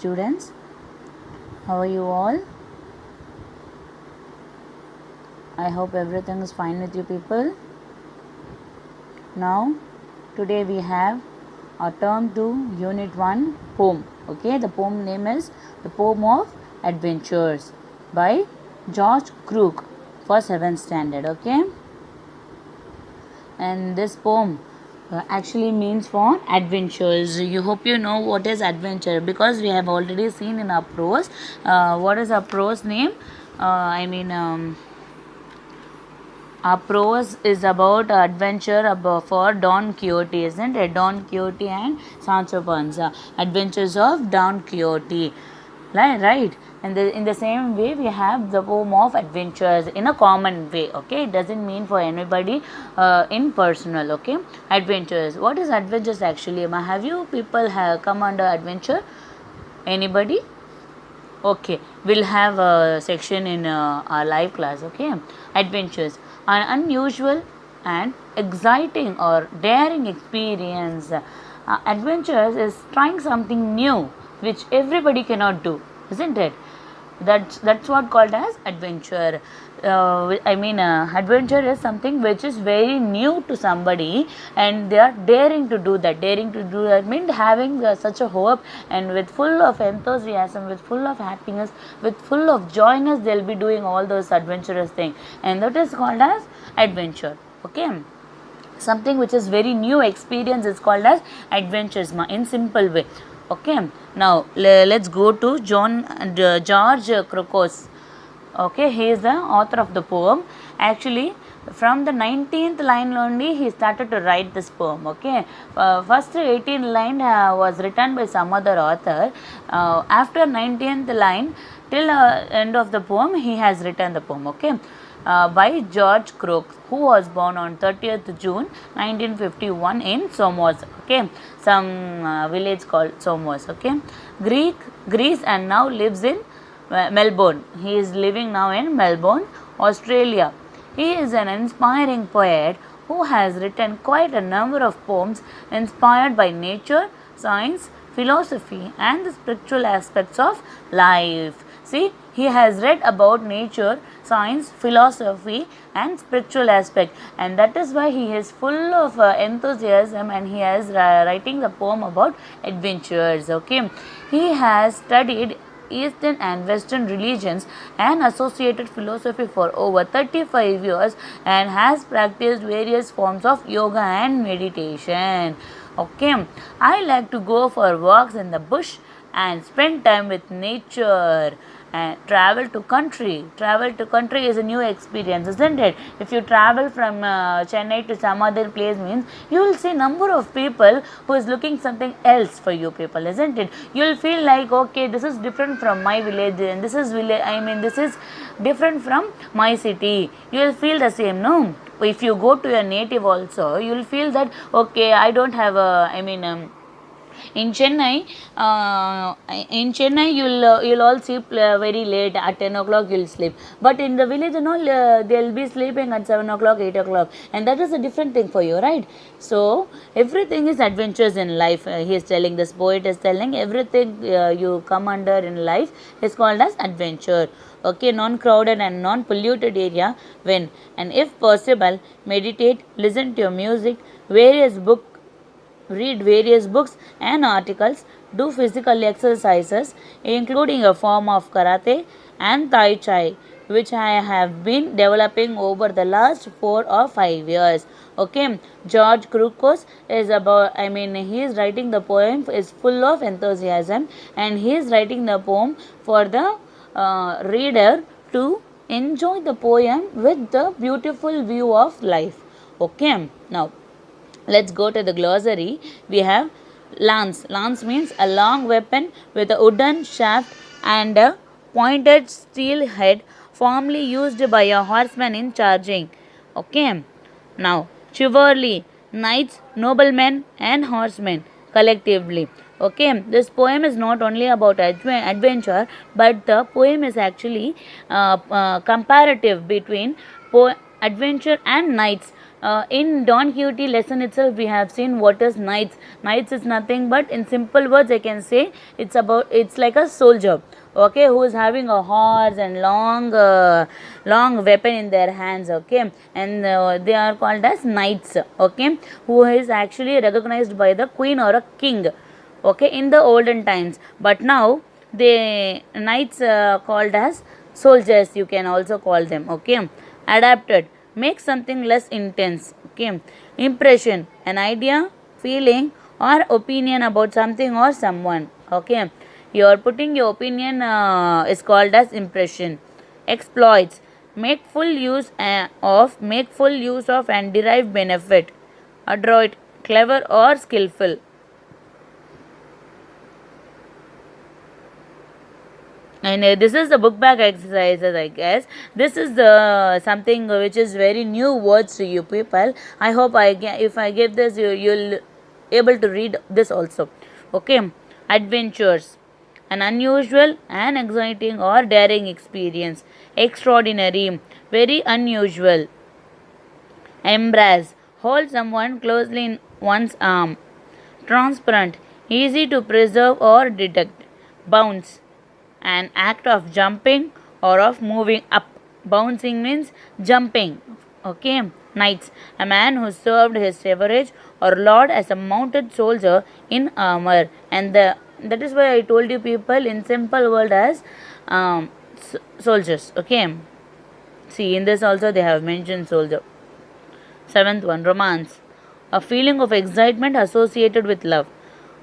students. How are you all? I hope everything is fine with you people. Now, today we have our term 2, unit 1 poem. Okay, the poem name is The Poem of Adventures by George Crooke for 7th standard. Okay, and this poem actually means for adventures. You hope you know what is adventure, because we have already seen in our prose. What is our prose name? Our prose is about adventure for Don Quixote, isn't it? Don Quixote and Sancho Panza. Adventures of Don Quixote. Right. And in the same way, we have the poem of adventures in a common way. Okay, it doesn't mean for anybody in personal. Okay, adventures. What is adventures actually? Have you people have come under adventure? Anybody? Okay, we'll have a section in our live class. Okay, adventures, an unusual and exciting or daring experience. Adventures is trying something new which everybody cannot do, isn't it? That's what called as adventure. Adventure is something which is very new to somebody, and they are daring to do that. Daring to do that means having such a hope, and with full of enthusiasm, with full of happiness, with full of joyness, they'll be doing all those adventurous things, and that is called as adventure. Okay, something which is very new experience is called as adventures in simple way. Okay, now let's go to George Crocos. Okay, he is the author of the poem. Actually, from the 19th line only he started to write this poem. Okay, first 18th line was written by some other author. After 19th line till end of the poem, he has written the poem. Okay, by George Crooke, who was born on 30th June 1951 in Somos. Okay, some village called Somos. Okay, Greece, and now lives in Melbourne. He is living now in Melbourne, Australia. He is an inspiring poet who has written quite a number of poems inspired by nature, science, philosophy, and the spiritual aspects of life. See, he has read about nature, science, philosophy, and spiritual aspect, and that is why he is full of enthusiasm, and he is writing the poem about adventures. Okay, he has studied Eastern and Western religions and associated philosophy for over 35 years, and has practiced various forms of yoga and meditation. Okay, I like to go for walks in the bush and spend time with nature. And travel to country is a new experience, isn't it? If you travel from Chennai to some other place, means you will see number of people who is looking something else for you people, isn't it? You will feel like, okay, this is different from my village, and this is this is different from my city. You will feel the same, no? If you go to your native also, you will feel that, okay, I don't have a in Chennai, you'll all sleep very late. At 10 o'clock you'll sleep, but in the village, they'll be sleeping at 7 o'clock, 8 o'clock, and that is a different thing for you, right? So everything is adventures in life. He is telling, this poet is telling, everything you come under in life is called as adventure. Okay, non-crowded and non-polluted area, when and if possible, meditate, listen to music, read various books and articles, do physical exercises, including a form of karate and tai chi, which I have been developing over the last 4 or 5 years. Okay, George Crooke is he is writing the poem, is full of enthusiasm, and he is writing the poem for the reader to enjoy the poem with the beautiful view of life. Okay, now let's go to the glossary. We have lance. Lance means a long weapon with a wooden shaft and a pointed steel head, formerly used by a horseman in charging. Okay, now chivalry, knights, noblemen, and horsemen collectively. Okay, this poem is not only about adventure, but the poem is actually comparative between adventure and knights. In Don Quixote lesson itself, we have seen what is knights. Knights is nothing but, in simple words, I can say it's like a soldier, okay, who is having a horse and long weapon in their hands, okay, and they are called as knights, okay, who is actually recognized by the queen or a king, okay, in the olden times. But now the knights called as soldiers, you can also call them, okay. Adapted, make something less intense, okay. Impression, an idea, feeling or opinion about something or someone, okay. You are putting your opinion is called as impression. Exploits, make full use of and derive benefit. Adroit, clever or skillful. And this is the book bag exercises, I guess. This is the something which is very new words to you people. I hope if I give this, you'll able to read this also, okay. Adventures, an unusual and exciting or daring experience. Extraordinary, very unusual. Embrace, hold someone closely in one's arm. Transparent, easy to preserve or detect. Bounce, an act of jumping or of moving up. Bouncing means jumping, okay. Knights, a man who served his sovereign or lord as a mounted soldier in armor. And that is why I told you people in simple word as soldiers, okay. See, in this also they have mentioned soldier. Seventh one, romance, a feeling of excitement associated with love.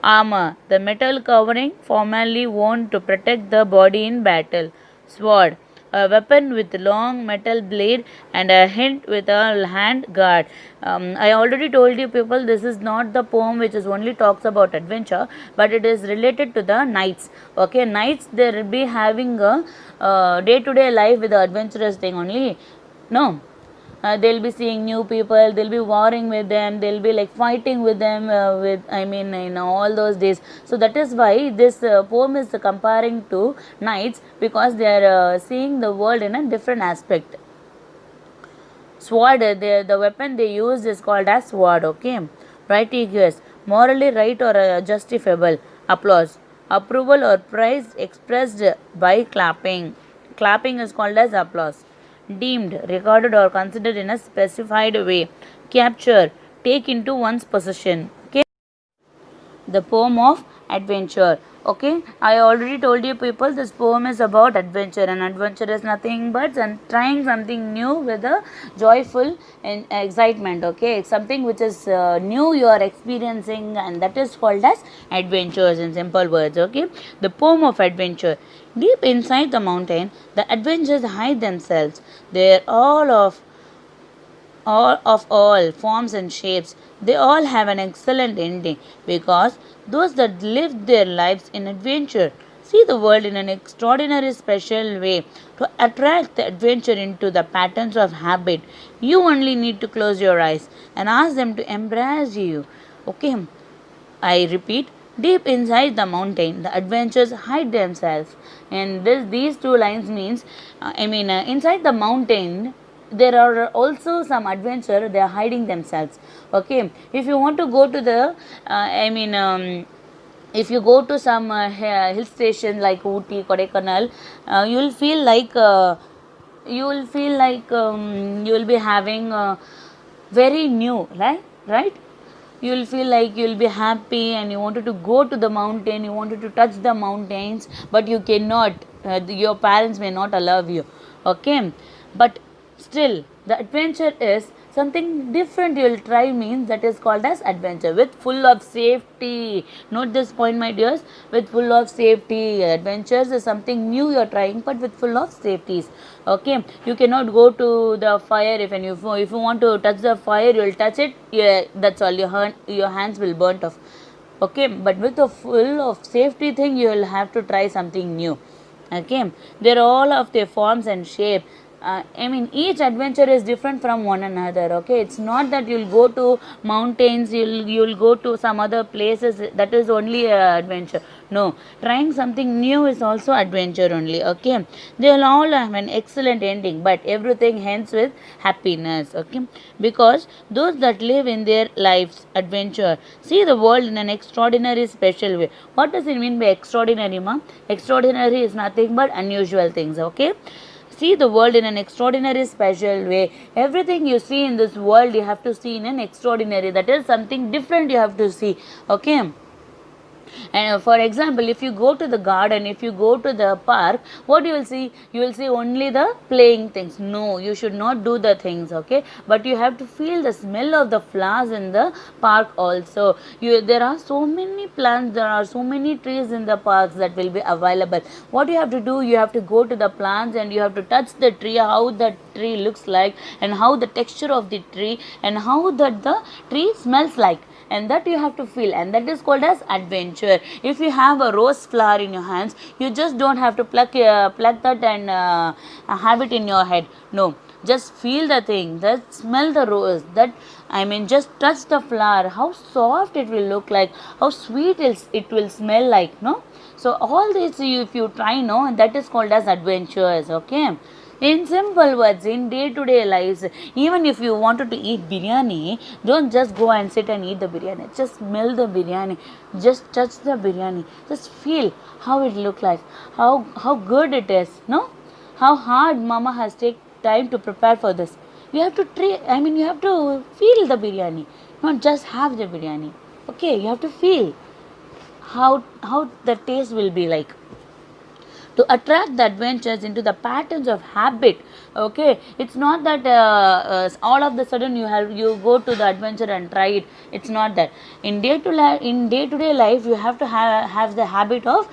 Armor, the metal covering formerly worn to protect the body in battle. Sword, a weapon with long metal blade and a hilt with a hand guard. I already told you people, this is not the poem which is only talks about adventure, but it is related to the knights, okay. Knights, they will be having a day to day life with the adventurous thing only, no. They'll be seeing new people, they'll be warring with them, they'll be like fighting with them, with, I mean, in all those days. So that is why this poem is comparing to knights, because they are seeing the world in a different aspect. Sword, the weapon they use is called as sword, okay. Righteous, morally right or justifiable. Applause, approval or praise expressed by clapping. Clapping is called as applause. Deemed, recorded or considered in a specified way. Capture, take into one's possession, okay. The poem of adventure, okay. I already told you people, this poem is about adventure, and adventure is nothing but trying something new with a joyful and excitement, okay. Something which is new you are experiencing, and that is called as adventures in simple words, okay. The poem of adventure. Deep inside the mountain, the adventures hide themselves. They are all forms and shapes. They all have an excellent ending, because those that live their lives in adventure see the world in an extraordinary special way. To attract the adventure into the patterns of habit, you only need to close your eyes and ask them to embrace you, okay. I repeat, deep inside the mountain, the adventures hide themselves. And these two lines means, inside the mountain, there are also some adventure, they are hiding themselves, okay. If you want to go to the, if you go to some hill station like Ooty, Kodaikanal, you will feel like you will be having very new, right. You will feel like you will be happy and you wanted to go to the mountain, you wanted to touch the mountains, but you cannot, your parents may not allow you, okay. But still the adventure is something different you will try, means that is called as adventure, with full of safety. Note this point, my dears, with full of safety. Adventures is something new you are trying, but with full of safeties, okay. You cannot go to the fire, if you want to touch the fire, you will touch it, yeah, that's all, your hands will burnt off, okay. But with the full of safety thing, you will have to try something new, okay. They're all of their forms and shape. I mean, each adventure is different from one another. Okay, it's not that you'll go to mountains, you'll go to some other places. That is only a adventure. No, trying something new is also adventure only. Okay, they will all have an excellent ending, but everything ends with happiness. Okay, because those that live in their lives adventure see the world in an extraordinary, special way. What does it mean by extraordinary, ma? Extraordinary is nothing but unusual things. Okay, see the world in an extraordinary special way. Everything you see in this world you have to see in an extraordinary, that is something different you have to see. Okay, and for example, if you go to the garden, if you go to the park, what you will see? You will see only the playing things. No, you should not do the things. Okay, but you have to feel the smell of the flowers in the park also. There are so many plants, there are so many trees in the parks that will be available. What you have to do? You have to go to the plants and you have to touch the tree, how the tree looks like, and how the texture of the tree, and how that the tree smells like, and that you have to feel, and that is called as adventure. If you have a rose flower in your hands, you just don't have to pluck that and have it in your head. No, just feel the thing, that smell the rose, that I mean, just touch the flower, how soft it will look like, how sweet it will smell like. No, so all this if you try, no, that is called as adventures. Okay, in simple words, in day-to-day lives, even if you wanted to eat biryani, don't just go and sit and eat the biryani. Just smell the biryani, just touch the biryani, just feel how it look like, how good it is. No, how hard mama has taken time to prepare for this. You have to you have to feel the biryani, not just have the biryani. Okay, you have to feel how the taste will be like, to attract the adventures into the patterns of habit. Okay, it's not that all of the sudden you go to the adventure and try it. It's not that. In day to day life, you have to have the habit of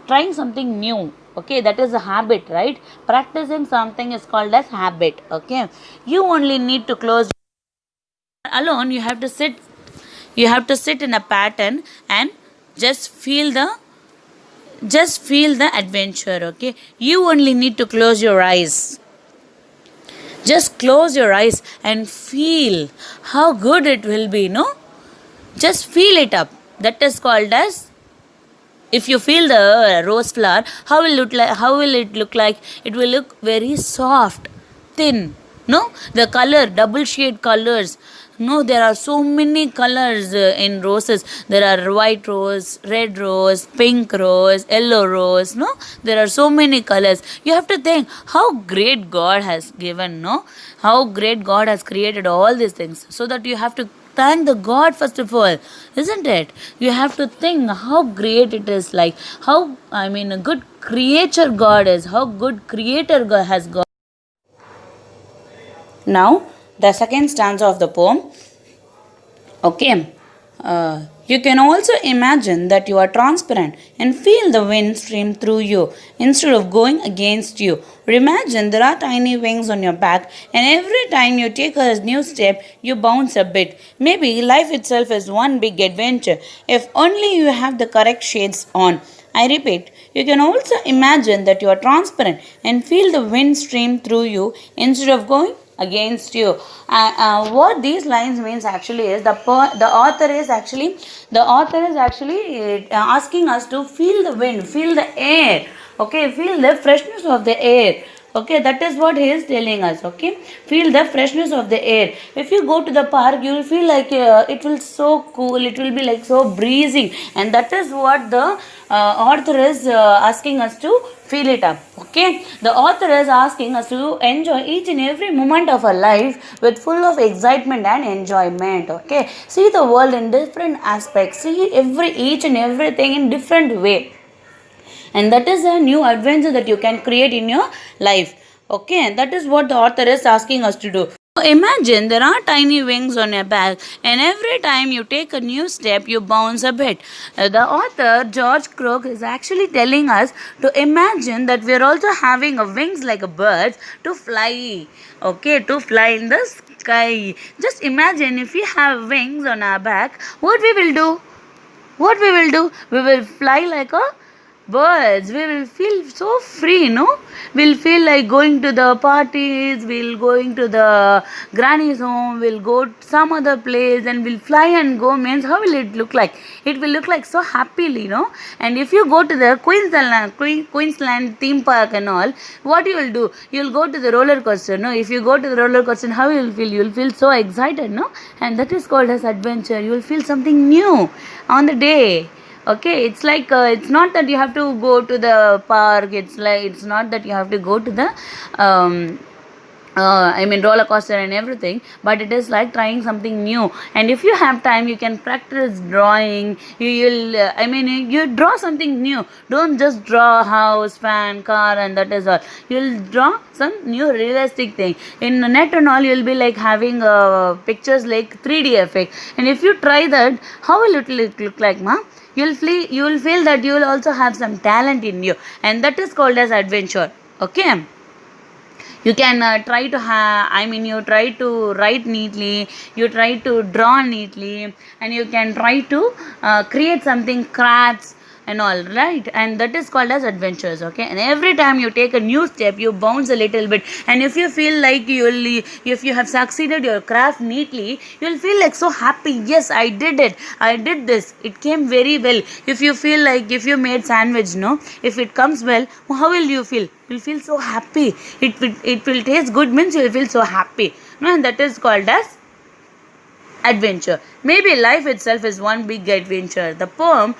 trying something new. Okay, that is a habit, right? Practicing something is called as habit. Okay, you only need to close alone. You have to sit in a pattern and just feel the adventure. Okay, you only need to close your eyes. Just close your eyes and feel how good it will be. No, just feel it up. That is called as, if you feel the rose flower, how will it look like? It will look very soft, thin. No, the color, double shade colors. No, there are so many colors in roses. There are white rose, red rose, pink rose, yellow rose. No, there are so many colors. You have to think how great God has given. No, how great God has created all these things. So that you have to thank the God first of all, isn't it? You have to think how great it is, like how, I mean, a good creature God is, how good creator God has God. Now, the second stanza of the poem. Okay. You can also imagine that you are transparent and feel the wind stream through you instead of going against you. Or imagine there are tiny wings on your back, and every time you take a new step, you bounce a bit. Maybe life itself is one big adventure if only you have the correct shades on. I repeat, you can also imagine that you are transparent and feel the wind stream through you instead of going against you. What these lines means actually is the author is actually asking us to feel the wind, feel the air. Okay, feel the freshness of the air. Okay, that is what he is telling us. Okay, feel the freshness of the air. If you go to the park, you will feel like it will so cool, it will be like so breezy, and that is what the author is asking us to feel it up. Okay, the author is asking us to enjoy each and every moment of our life with full of excitement and enjoyment. Okay, see the world in different aspects, see each and everything in different way, and that is a new adventure that you can create in your life. Okay, that is what the author is asking us to do. Imagine there are tiny wings on your back, and every time you take a new step, you bounce a bit. The author, George Crook, is actually telling us to imagine that we are also having a wings like a bird to fly. Okay, to fly in the sky. Just imagine if we have wings on our back, what we will do? We will fly like a birds, we will feel so free, no? We'll feel like going to the parties, we'll going to the granny's home, we'll go to some other place and we'll fly and go. Means how will it look like? It will look like so happily, no? And if you go to the Queensland theme park and all, what you will do? You'll go to the roller coaster, no? If you go to the roller coaster, how you will feel? You'll feel so excited, no? And that is called as adventure. You will feel something new on the day. Okay, it's like it's not that you have to go to the park. It's not that you have to go to the roller coaster and everything, but it is like trying something new. And if you have time, you can practice drawing. You draw something new. Don't just draw house, fan, car, and that is all. You'll draw some new realistic thing. In the net and all, you'll be like having pictures like 3D effect. And if you try that, how will it look like, ma? You'll feel that you will also have some talent in you, and that is called as adventure. Okay, you can try to you try to write neatly, you try to draw neatly, and you can try to create something, crafts and all, right? And that is called as adventures. Okay, and every time you take a new step, you bounce a little bit, and if you feel like if you have succeeded your craft neatly, you'll feel like so happy. Yes, I did it, I did this, it came very well. If you feel like if you made sandwich, no, if it comes well, how will you feel? You'll feel so happy. It will taste good, means you'll feel so happy, no? And that is called as adventure. Maybe life itself is one big adventure. The poem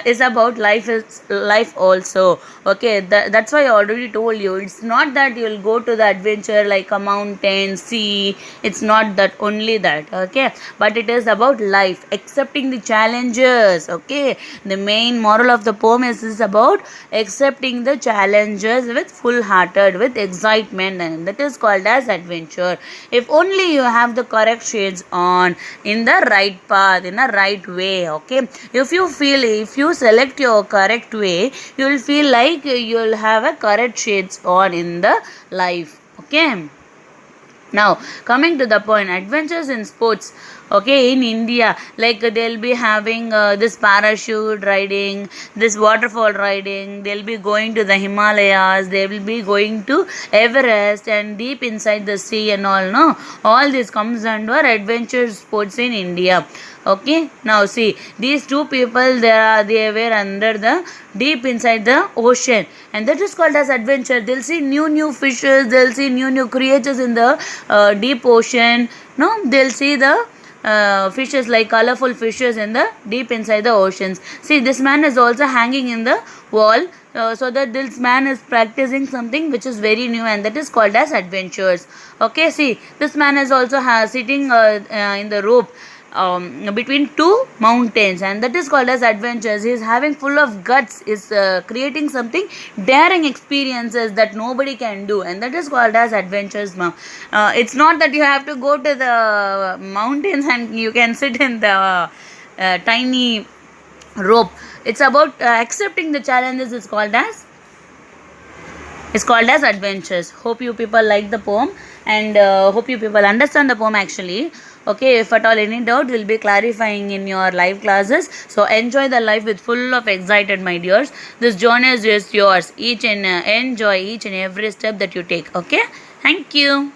is about life also. Okay, that's why I already told you. It's not that you'll go to the adventure like a mountain, sea. It's not that only that. Okay, but it is about life, accepting the challenges. Okay, the main moral of the poem is about accepting the challenges with full-hearted, with excitement, and that is called as adventure. If only you have the correct shades on, in the right path, in a right way. Okay, if you select your correct way, you will feel like you'll have a correct shades on in the life. Okay, now coming to the point, adventures in sports. Okay, in India, like they'll be having this parachute riding, this waterfall riding, they'll be going to the Himalayas, they will be going to Everest and deep inside the sea and all, no? All this comes under adventure sports in India. Okay, now see, these two people, they were under the deep inside the ocean, and that is called as adventure. They'll see new fishes, they'll see new creatures in the deep ocean. No, they'll see the fishes, like colorful fishes in the deep inside the oceans. See, this man is also hanging in the wall, so that this man is practicing something which is very new, and that is called as adventures. Okay, see, this man is also sitting in the rope between two mountains, and that is called as adventures. He is having full of guts, is creating something daring experiences that nobody can do, and that is called as adventures, ma'am. It's not that you have to go to the mountains and you can sit in the tiny rope. It's about accepting the challenges. It's called as adventures. Hope you people like the poem, and hope you people understand the poem actually. Okay, if at all any doubt, we'll be clarifying in your live classes. So enjoy the life with full of excited, my dears. This journey is just yours. Enjoy each and every step that you take. Okay, thank you.